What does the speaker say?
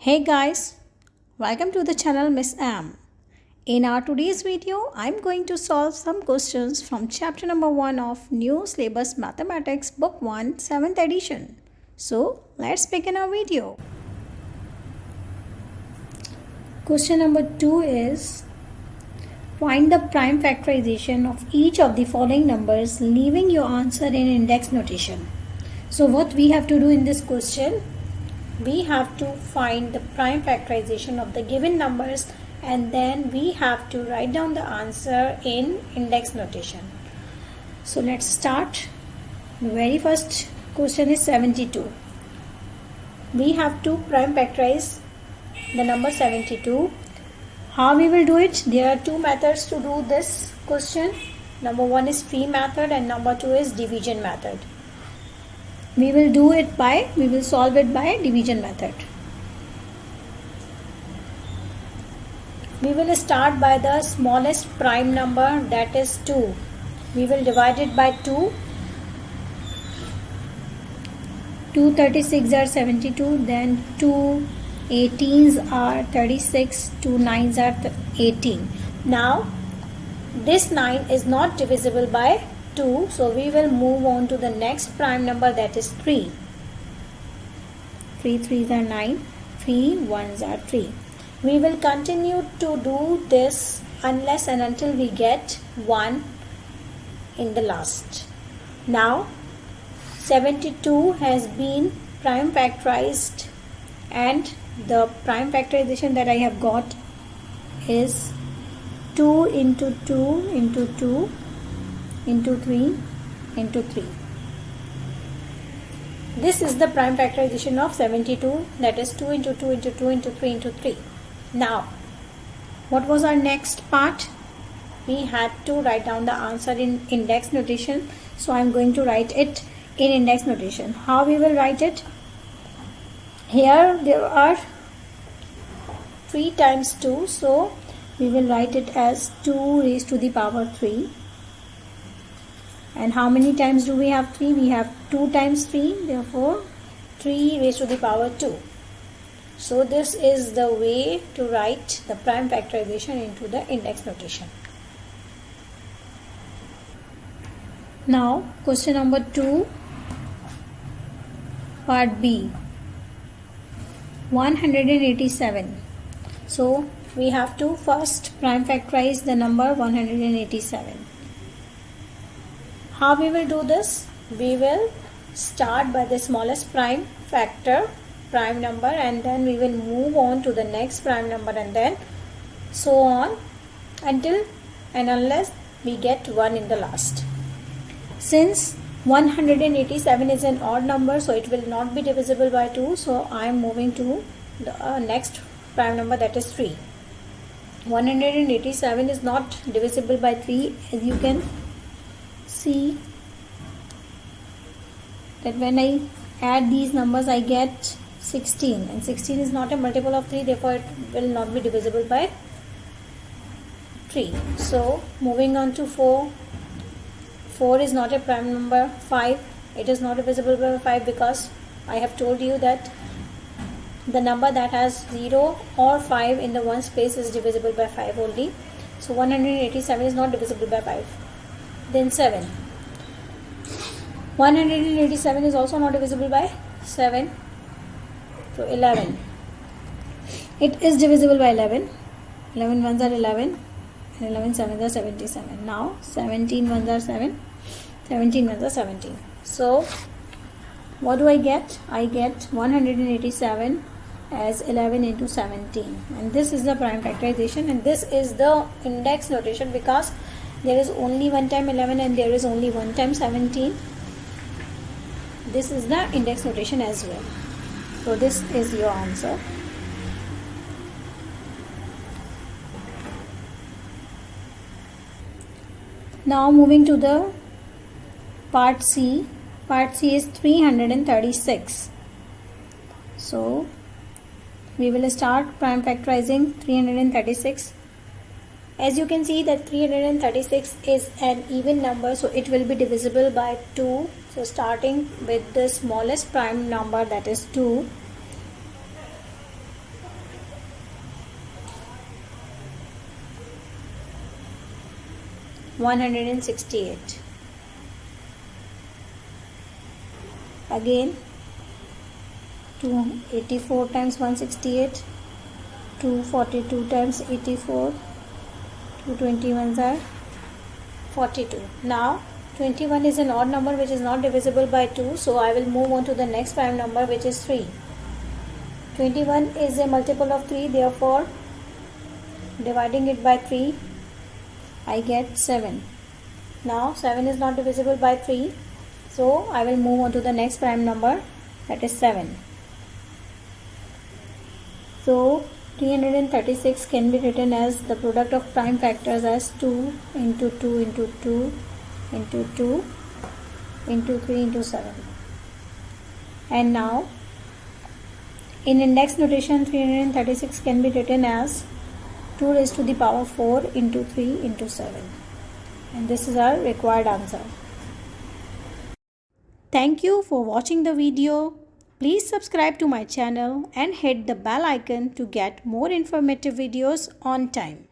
Hey guys, welcome to the channel Miss M. In our today's video, I'm going to solve some questions from chapter number 1 of New Syllabus Mathematics Book 1 7th edition. So, let's begin our video. Question number 2 is find the prime factorization of each of the following numbers, leaving your answer in index notation. So, what we have to do in this question? We have to find the prime factorization of the given numbers and then we have to write down the answer in index notation. So let's start. The very first question is 72. We have to prime factorize the number 72. How we will do it? There are two methods to do this question. Number one is free method and number two is division method. We will solve it by division method. We will start by the smallest prime number, that is 2. We will divide it by 2. 2 36s are 72, then 2 18s are 36, 2 9s are 18. Now, this 9 is not divisible by 2, so we will move on to the next prime number, that is 3. 3 3s are 9, 3 1s are 3. We will continue to do this unless and until we get 1 in the last. Now 72 has been prime factorized and the prime factorization that I have got is 2 into 2 into 2 into 3 into 3. This is the prime factorization of 72, that is 2 into 2 into 2 into 3 into 3. Now, what was our next part? We had to write down the answer in index notation. So, I am going to write it in index notation. How we will write it? Here there are 3 times 2. So, we will write it as 2 raised to the power 3. And how many times do we have 3? We have 2 times 3, therefore 3 raised to the power 2. So this is the way to write the prime factorization into the index notation. Now question number 2, part B, 187. So we have to first prime factorize the number 187. How we will do this? We will start by the smallest prime factor, prime number, and then we will move on to the next prime number and then so on until and unless we get 1 in the last. Since 187 is an odd number, so it will not be divisible by 2, so I am moving to the next prime number, that is 3. 187 is not divisible by 3, as you can see that when I add these numbers I get 16, and 16 is not a multiple of 3, therefore it will not be divisible by 3. So moving on to 4. 4 is not a prime number. 5, it is not divisible by 5 because I have told you that the number that has 0 or 5 in the one space is divisible by 5 only. So 187 is not divisible by 5. Then 7. 187 is also not divisible by 7. So 11. It is divisible by 11. 11 ones are 11 and 11 sevens are 77. Now 17 ones are 7. 17 ones are 17. So what do I get? I get 187 as 11 into 17. And this is the prime factorization and this is the index notation because there is only one time 11 and there is only one time 17. This is the index notation as well. So this is your answer. Now moving to the part C. Part C is 336. So we will start prime factorizing 336. As you can see that 336 is an even number, so it will be divisible by 2. So starting with the smallest prime number, that is 2, 168. Again 284 times 168, 242 times 84, 221s are 42. Now 21 is an odd number which is not divisible by 2, so I will move on to the next prime number, which is 3. 21 is a multiple of 3, therefore dividing it by 3 I get 7. Now 7 is not divisible by 3, so I will move on to the next prime number, that is 7. So 336 can be written as the product of prime factors as 2 into 2 into 2 into 2 into 3 into 7. And now in index notation, 336 can be written as 2 raised to the power 4 into 3 into 7. And this is our required answer. Thank you for watching the video. Please subscribe to my channel and hit the bell icon to get more informative videos on time.